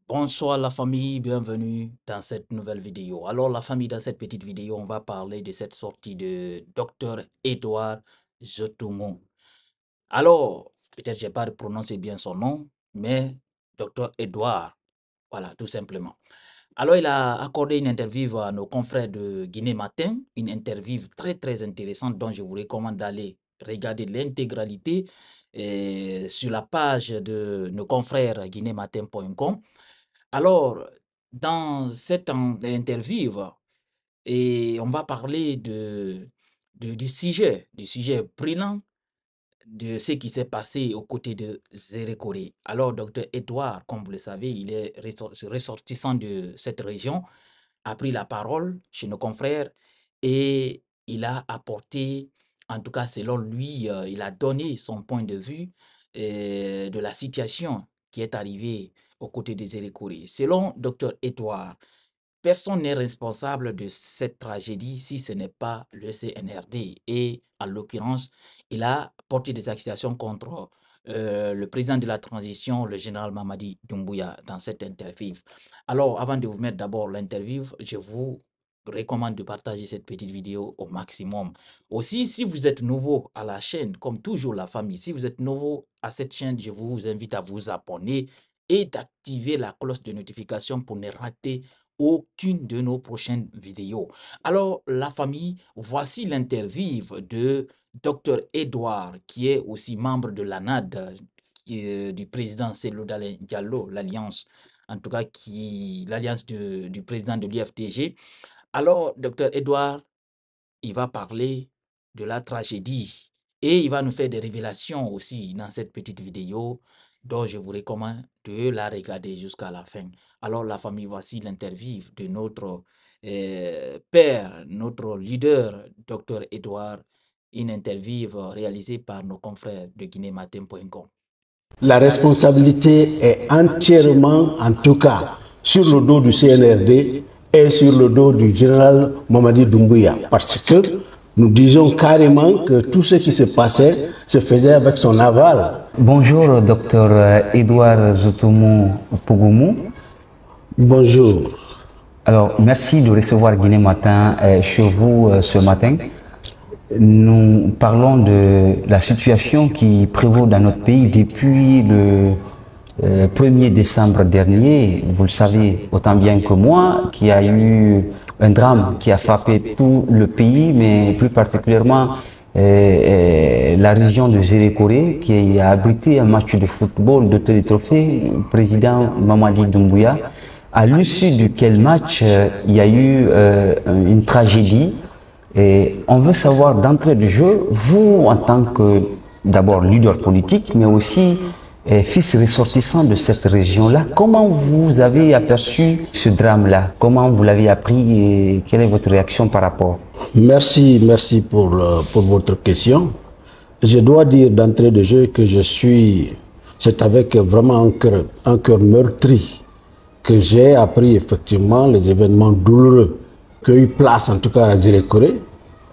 Bonsoir la famille, bienvenue dans cette nouvelle vidéo. Alors la famille, dans cette petite vidéo, on va parler de cette sortie de Dr Edouard Zotomo. Alors, peut-être je n'ai pas prononcé bien son nom, mais Dr Edouard, voilà, tout simplement. Alors, il a accordé une interview à nos confrères de Guinée Matin, une interview très intéressante dont je vous recommande d'aller regarder l'intégralité sur la page de nos confrères guinématin.com. Alors, dans cette interview, et on va parler du sujet brillant de ce qui s'est passé aux côtés de Zéré Koré. Alors, docteur Edouard, comme vous le savez, il est ressortissant de cette région, a pris la parole chez nos confrères et il a apporté, en tout cas selon lui, il a donné son point de vue de la situation qui est arrivée aux côtés de Zéré Koré. Selon docteur Edouard, personne n'est responsable de cette tragédie si ce n'est pas le CNRD. Et en l'occurrence, il a porté des accusations contre le président de la transition, le général Mamadi Doumbouya, dans cette interview. Alors, avant de vous mettre d'abord l'interview, je vous recommande de partager cette petite vidéo au maximum. Aussi, si vous êtes nouveau à la chaîne, comme toujours la famille, si vous êtes nouveau à cette chaîne, je vous invite à vous abonner et d'activer la cloche de notification pour ne rater aucune de nos prochaines vidéos. Alors, la famille, voici l'interview de Dr Edouard, qui est aussi membre de l'ANAD, du président Cellou Dalein Diallo, l'alliance, en tout cas, l'alliance du président de l'UFDG. Alors, Dr Edouard, il va parler de la tragédie et il va nous faire des révélations aussi dans cette petite vidéo dont je vous recommande de la regarder jusqu'à la fin. Alors la famille, voici l'interview de notre père, notre leader, Dr Edouard, une interview réalisée par nos confrères de guinématin.com. La responsabilité est entièrement, en tout cas, sur le dos du CNRD et sur le dos du général Mamadi Doumbouya, parce que nous disons carrément que tout ce qui se passait se faisait avec son aval. Bonjour, docteur Edouard Zotomo Pogoumou. Bonjour. Alors, merci de recevoir Guinée Matin chez vous ce matin. Nous parlons de la situation qui prévaut dans notre pays depuis le 1er décembre dernier. Vous le savez autant bien que moi, qu'il y a eu un drame qui a frappé tout le pays, mais plus particulièrement la région de Zéré Koré, qui a abrité un match de football de télétrophée, le président Mamadi Doumbouya, à l'issue duquel match il y a eu une tragédie. Et on veut savoir d'entrée de jeu, vous en tant que d'abord leader politique, mais aussi fils ressortissant de cette région-là, comment vous avez aperçu ce drame-là? Comment vous l'avez appris et quelle est votre réaction par rapport? Merci pour votre question. Je dois dire d'entrée de jeu que c'est avec vraiment un cœur meurtri que j'ai appris effectivement les événements douloureux qui ont eu place, en tout cas à Zéré Koré,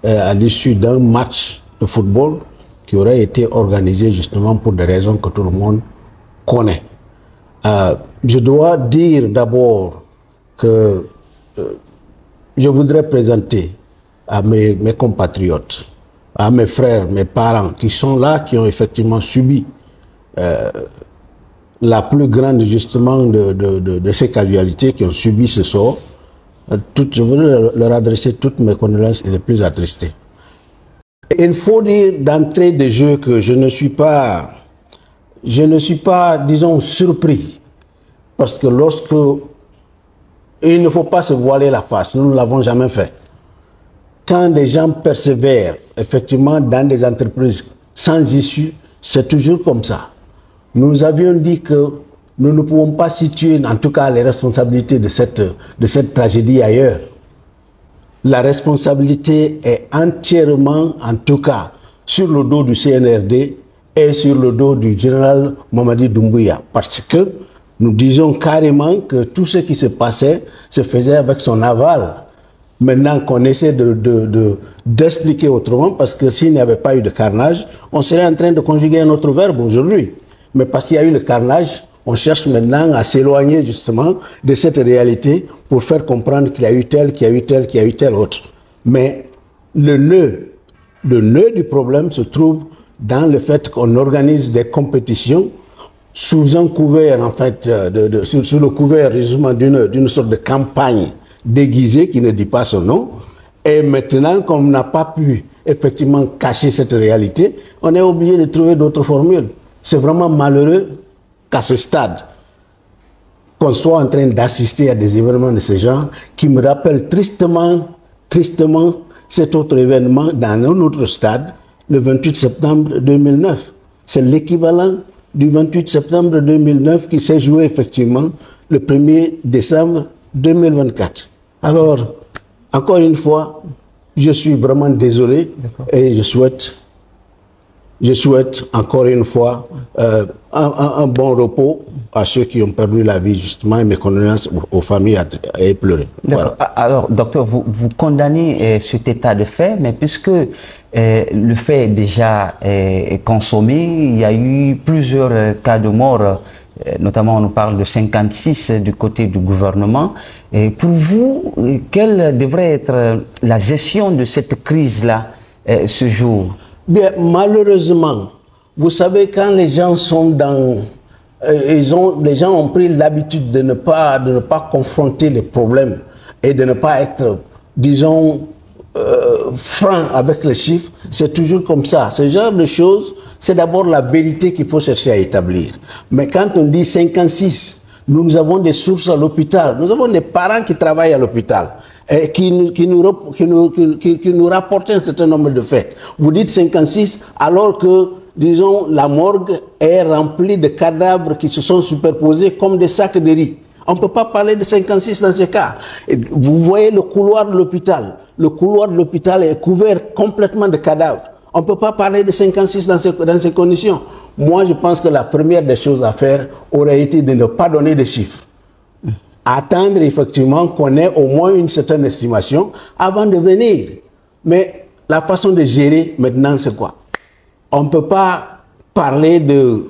à l'issue d'un match de football qui aurait été organisé justement pour des raisons que tout le monde connaît. Je dois dire d'abord que je voudrais présenter à mes compatriotes, à mes frères, mes parents qui sont là, qui ont effectivement subi la plus grande justement de ces casualités, qui ont subi ce sort. Je voudrais leur adresser toutes mes condoléances les plus attristées. Il faut dire d'entrée de jeu que je ne suis pas, disons, surpris. Parce que il ne faut pas se voiler la face, nous ne l'avons jamais fait. Quand des gens persévèrent, effectivement, dans des entreprises sans issue, c'est toujours comme ça. Nous avions dit que nous ne pouvons pas situer, en tout cas, les responsabilités de cette tragédie ailleurs. La responsabilité est entièrement, en tout cas, sur le dos du CNRD et sur le dos du général Mamadi Doumbouya. Parce que nous disons carrément que tout ce qui se passait se faisait avec son aval. Maintenant qu'on essaie d'expliquer autrement, parce que s'il n'y avait pas eu de carnage, on serait en train de conjuguer un autre verbe aujourd'hui. Mais parce qu'il y a eu le carnage, On cherche maintenant à s'éloigner justement de cette réalité pour faire comprendre qu'il y a eu tel, qu'il y a eu tel, qu'il y a eu tel autre. Mais le nœud du problème se trouve dans le fait qu'on organise des compétitions sous un couvert, en fait, sous le couvert justement d'une sorte de campagne déguisée qui ne dit pas son nom. Et maintenant, comme on n'a pas pu effectivement cacher cette réalité, on est obligé de trouver d'autres formules. C'est vraiment malheureux qu'à ce stade, qu'on soit en train d'assister à des événements de ce genre qui me rappellent tristement cet autre événement dans un autre stade, le 28 septembre 2009. C'est l'équivalent du 28 septembre 2009 qui s'est joué effectivement le 1er décembre 2024. Alors, encore une fois, je suis vraiment désolé et je souhaite encore une fois un bon repos à ceux qui ont perdu la vie, justement, et mes condoléances aux familles et pleurer. D'accord. Voilà. Alors, docteur, vous condamnez cet état de fait, mais puisque le fait est déjà consommé, il y a eu plusieurs cas de mort, notamment on nous parle de 56 du côté du gouvernement. Et pour vous, quelle devrait être la gestion de cette crise-là ce jour? Bien, malheureusement, vous savez, quand les gens sont dans... les gens ont pris l'habitude de ne pas confronter les problèmes et de ne pas être, disons, franc avec les chiffres. C'est toujours comme ça. Ce genre de choses, c'est d'abord la vérité qu'il faut chercher à établir. Mais quand on dit 56, nous avons des sources à l'hôpital, nous avons des parents qui travaillent à l'hôpital et qui nous rapportent un certain nombre de faits. Vous dites 56 alors que, disons, la morgue est remplie de cadavres qui se sont superposés comme des sacs de riz. On ne peut pas parler de 56 dans ce cas. Et vous voyez le couloir de l'hôpital. Le couloir de l'hôpital est couvert complètement de cadavres. On ne peut pas parler de 56 dans ces conditions. Moi, je pense que la première des choses à faire aurait été de ne pas donner de chiffres. Attendre effectivement qu'on ait au moins une certaine estimation avant de venir. Mais la façon de gérer maintenant, c'est quoi? On ne peut pas parler de,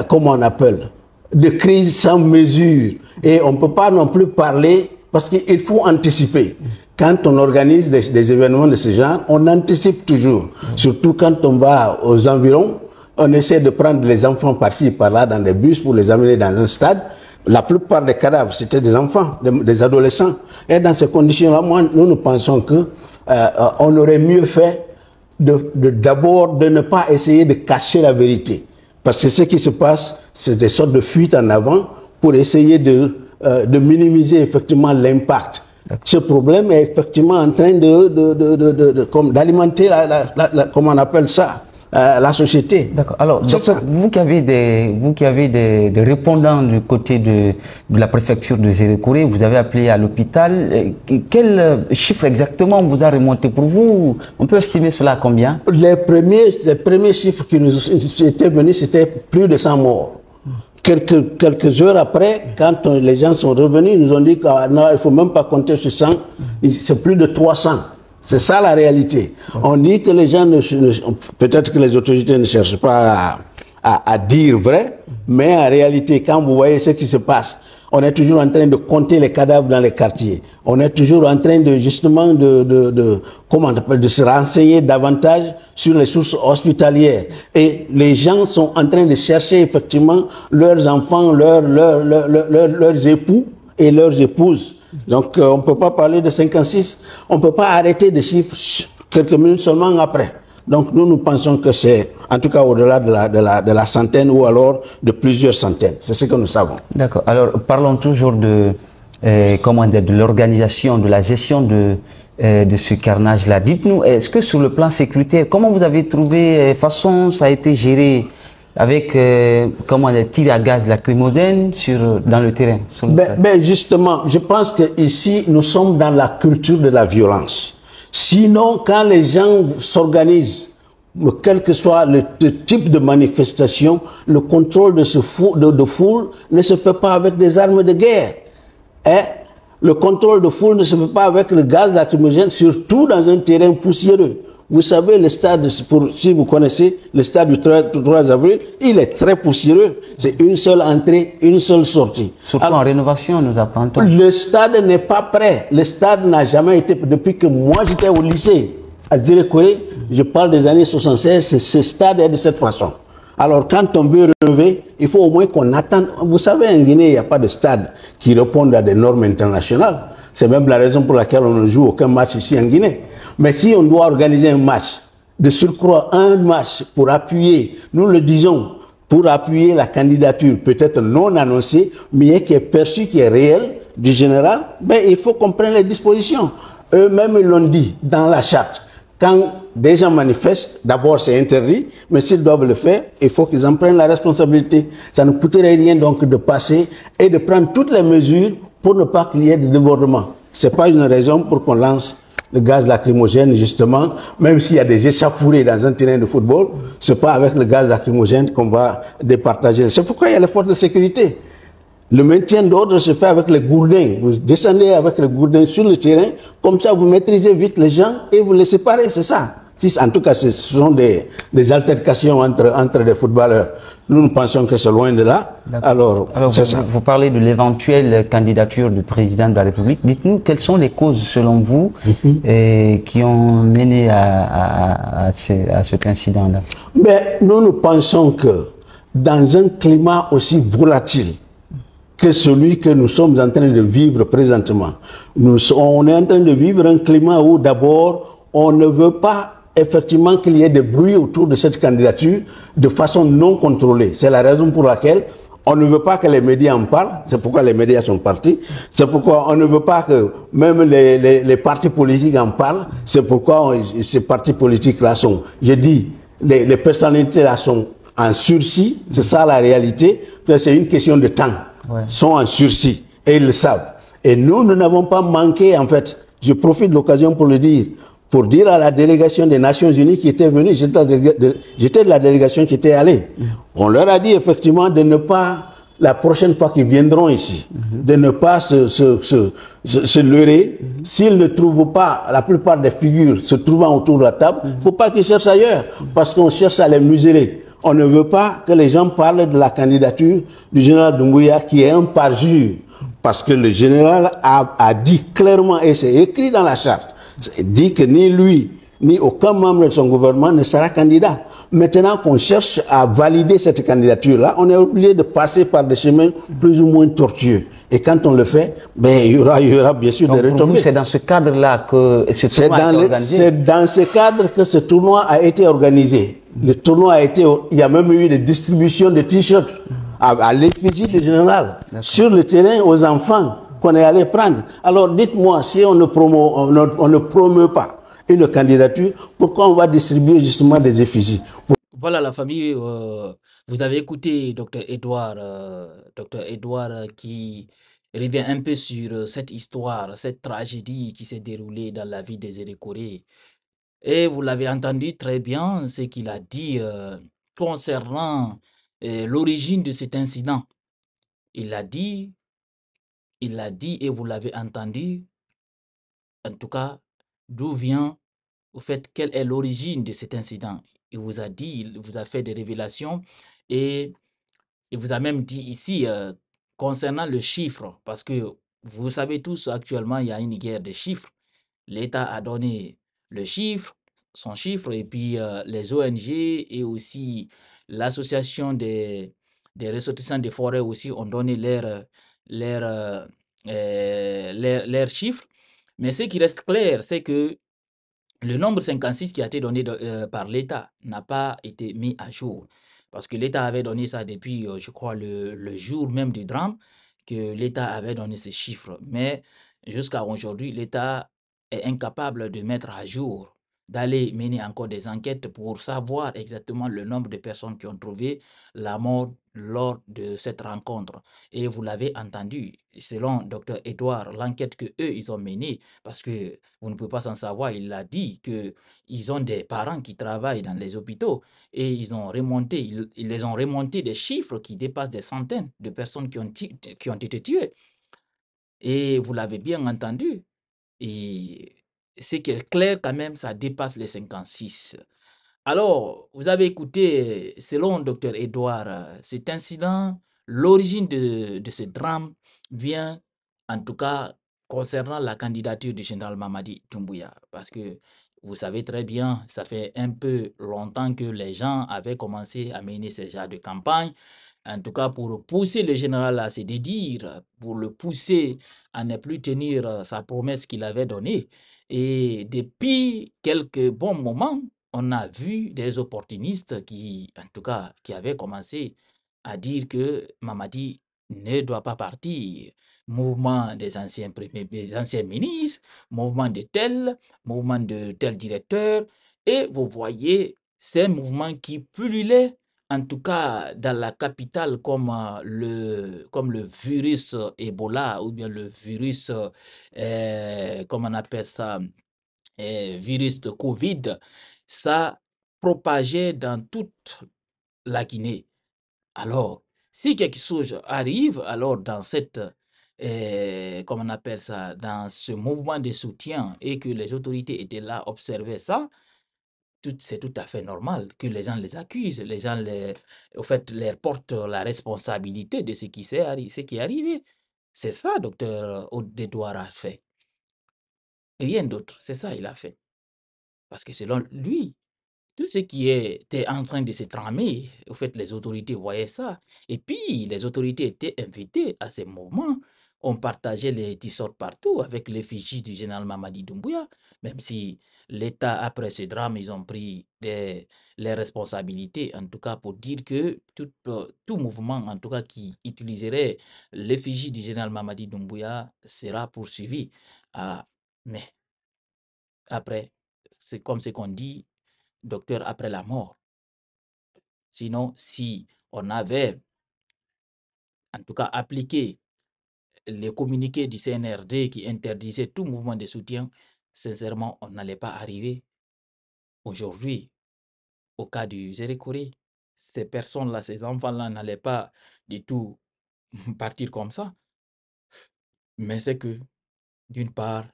comment on appelle, de crise sans mesure. Et on ne peut pas non plus parler, parce qu'il faut anticiper. Quand on organise des événements de ce genre, on anticipe toujours. Surtout quand on va aux environs, on essaie de prendre les enfants par-ci, par-là, dans des bus pour les amener dans un stade. La plupart des cadavres, c'était des enfants, des adolescents. Et dans ces conditions-là, nous pensons que on aurait mieux fait d'abord de ne pas essayer de cacher la vérité. Parce que ce qui se passe, c'est des sortes de fuites en avant pour essayer de minimiser effectivement l'impact. Ce problème est effectivement en train d'alimenter comment on appelle ça, la société. D'accord. Alors, vous qui avez des répondants du côté de la préfecture de Zérékoré, vous avez appelé à l'hôpital. Quel chiffre exactement vous a remonté pour vous? On peut estimer cela à combien? Les premiers chiffres qui nous étaient venus, c'était plus de 100 morts. Quelques heures après, quand les gens sont revenus, ils nous ont dit qu'il ne faut même pas compter sur 100, c'est plus de 300. C'est ça la réalité. On dit que les gens, peut-être que les autorités ne cherchent pas à dire vrai, mais en réalité, quand vous voyez ce qui se passe, on est toujours en train de compter les cadavres dans les quartiers. On est toujours en train de justement de se renseigner davantage sur les sources hospitalières. Et les gens sont en train de chercher effectivement leurs enfants, leurs époux et leurs épouses. Donc on ne peut pas parler de 56, on ne peut pas arrêter de chiffres quelques minutes seulement après. Donc nous pensons que c'est en tout cas au-delà de la centaine ou alors de plusieurs centaines. C'est ce que nous savons. D'accord. Alors parlons toujours de l'organisation, de la gestion de ce carnage-là. Dites-nous, est-ce que sur le plan sécuritaire, comment vous avez trouvé, façon ça a été géré avec des tirs à gaz lacrymogène dans le terrain? Justement, je pense qu'ici nous sommes dans la culture de la violence. Sinon, quand les gens s'organisent, quel que soit le type de manifestation, le contrôle de foule ne se fait pas avec des armes de guerre. Le contrôle de foule ne se fait pas avec le gaz lacrymogène, surtout dans un terrain poussiéreux. Vous savez, le stade, si vous connaissez, le stade du 3 avril, il est très poussiéreux. C'est une seule entrée, une seule sortie. Surtout en rénovation, nous apprendons. Le stade n'est pas prêt. Le stade n'a jamais été, depuis que moi j'étais au lycée, à Zérekoré, je parle des années 76, ce stade est de cette façon. Alors quand on veut relever, il faut au moins qu'on attende. Vous savez, en Guinée, il n'y a pas de stade qui réponde à des normes internationales. C'est même la raison pour laquelle on ne joue aucun match ici en Guinée. Mais si on doit organiser un match, de surcroît un match pour appuyer, nous le disons, pour appuyer la candidature peut-être non annoncée, mais qui est perçue, qui est réelle du général, ben, il faut qu'on prenne les dispositions. Eux-mêmes l'ont dit dans la charte. Quand des gens manifestent, d'abord c'est interdit, mais s'ils doivent le faire, il faut qu'ils en prennent la responsabilité. Ça ne coûterait rien donc de passer et de prendre toutes les mesures pour ne pas qu'il y ait de débordement. Ce n'est pas une raison pour qu'on lance le gaz lacrymogène, justement, même s'il y a des échauffourées dans un terrain de football, ce n'est pas avec le gaz lacrymogène qu'on va départager. C'est pourquoi il y a les forces de sécurité. Le maintien d'ordre se fait avec les gourdins. Vous descendez avec les gourdins sur le terrain, comme ça vous maîtrisez vite les gens et vous les séparez, c'est ça. En tout cas, ce sont des altercations entre des footballeurs. Nous pensons que c'est loin de là. Alors c'est ça. Vous parlez de l'éventuelle candidature du président de la République. Dites-nous quelles sont les causes, selon vous, qui ont mené à cet incident-là. Mais nous pensons que dans un climat aussi volatile que celui que nous sommes en train de vivre présentement, on est en train de vivre un climat où d'abord on ne veut pas effectivement qu'il y ait des bruits autour de cette candidature de façon non contrôlée. C'est la raison pour laquelle on ne veut pas que les médias en parlent. C'est pourquoi les médias sont partis. C'est pourquoi on ne veut pas que même les partis politiques en parlent. C'est pourquoi ces partis politiques-là sont, je dis, les personnalités-là sont en sursis. C'est ça la réalité. C'est une question de temps. Sont en sursis et ils le savent. Et nous n'avons pas manqué, en fait. Je profite de l'occasion pour le dire. Pour dire à la délégation des Nations Unies qui était venue, j'étais de la délégation qui était allée. On leur a dit effectivement de ne pas, la prochaine fois qu'ils viendront ici, de ne pas se leurrer. S'ils ne trouvent pas, la plupart des figures se trouvant autour de la table, il ne faut pas qu'ils cherchent ailleurs, parce qu'on cherche à les museler. On ne veut pas que les gens parlent de la candidature du général Doumbouya qui est un parjure, parce que le général a dit clairement, et c'est écrit dans la charte, dit que ni lui, ni aucun membre de son gouvernement ne sera candidat. Maintenant qu'on cherche à valider cette candidature-là, on est obligé de passer par des chemins plus ou moins tortueux. Et quand on le fait, ben, il y aura bien sûr des retombées. C'est dans ce cadre-là que ce tournoi a été organisé. C'est dans ce cadre que ce tournoi a été organisé. Le tournoi a été, il y a même eu des distributions de t-shirts à l'effigie du général sur le terrain aux enfants qu'on est allé prendre. Alors dites-moi, si on ne promeut pas une candidature, pourquoi on va distribuer justement des effigies? Voilà la famille, vous avez écouté Dr Edouard, qui revient un peu sur cette histoire, cette tragédie qui s'est déroulée dans la vie des Zérekoré. Et vous l'avez entendu très bien, ce qu'il a dit concernant l'origine de cet incident. Il l'a dit et vous l'avez entendu, en tout cas, d'où vient, au fait, quelle est l'origine de cet incident. Il vous a dit, il vous a fait des révélations et il vous a même dit ici, concernant le chiffre, parce que vous savez tous, actuellement, il y a une guerre des chiffres. L'État a donné le chiffre, son chiffre, et puis les ONG et aussi l'association des ressortissants des forêts aussi ont donné leurs chiffres. Mais ce qui reste clair, c'est que le nombre 56 qui a été donné par l'État n'a pas été mis à jour. Parce que l'État avait donné ça depuis, je crois, le jour même du drame, que l'État avait donné ces chiffres. Mais jusqu'à aujourd'hui, l'État est incapable de mettre à jour, d'aller mener encore des enquêtes pour savoir exactement le nombre de personnes qui ont trouvé la mort lors de cette rencontre. Et vous l'avez entendu, selon Dr Edouard, l'enquête que eux ils ont menée, parce que vous ne pouvez pas s'en savoir, il a dit qu'ils ont des parents qui travaillent dans les hôpitaux et ils les ont remonté des chiffres qui dépassent des centaines de personnes qui ont été tuées. Et vous l'avez bien entendu. Et ce qui est clair quand même, ça dépasse les 56. Alors, vous avez écouté, selon Dr Edouard, cet incident, l'origine de ce drame vient, en tout cas, concernant la candidature du général Mamadi Doumbouya. Parce que vous savez très bien, ça fait un peu longtemps que les gens avaient commencé à mener ce genre de campagne, en tout cas pour pousser le général à se dédire, pour le pousser à ne plus tenir sa promesse qu'il avait donnée. Et depuis quelques bons moments, on a vu des opportunistes qui, en tout cas, qui avaient commencé à dire que Mamadi ne doit pas partir. Mouvement des anciens ministres, mouvement de tel directeur. Et vous voyez ces mouvements qui pullulaient, en tout cas dans la capitale, comme le virus Ebola ou bien le virus, comment on appelle ça, virus de Covid, ça propageait dans toute la Guinée. Alors, si quelque chose arrive, alors dans cette, comment on appelle ça, dans ce mouvement de soutien et que les autorités étaient là, observaient ça, c'est tout à fait normal que les gens les accusent, les gens au fait, leur portent la responsabilité de ce qui est arrivé. C'est ça, docteur Odedouard a fait. Rien d'autre, c'est ça il a fait. Parce que selon lui, tout ce qui était en train de se tramer, au fait, les autorités voyaient ça. Et puis, les autorités étaient invitées à ces moments. On partageait les tissords partout avec l'effigie du général Mamadi Doumbouya, même si l'État, après ce drame, ils ont pris les responsabilités, en tout cas pour dire que tout mouvement, en tout cas qui utiliserait l'effigie du général Mamadi Doumbouya sera poursuivi. Ah, mais après, c'est comme ce qu'on dit, docteur après la mort. Sinon, si on avait, en tout cas, appliqué les communiqués du CNRD qui interdisaient tout mouvement de soutien, sincèrement, on n'allait pas arriver aujourd'hui au cas du Zérékoré. Ces personnes-là, ces enfants-là n'allaient pas du tout partir comme ça. Mais c'est que, d'une part,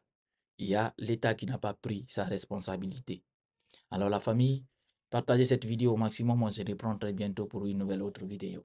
il y a l'État qui n'a pas pris sa responsabilité. Alors la famille, partagez cette vidéo au maximum. On se reprend très bientôt pour une nouvelle autre vidéo.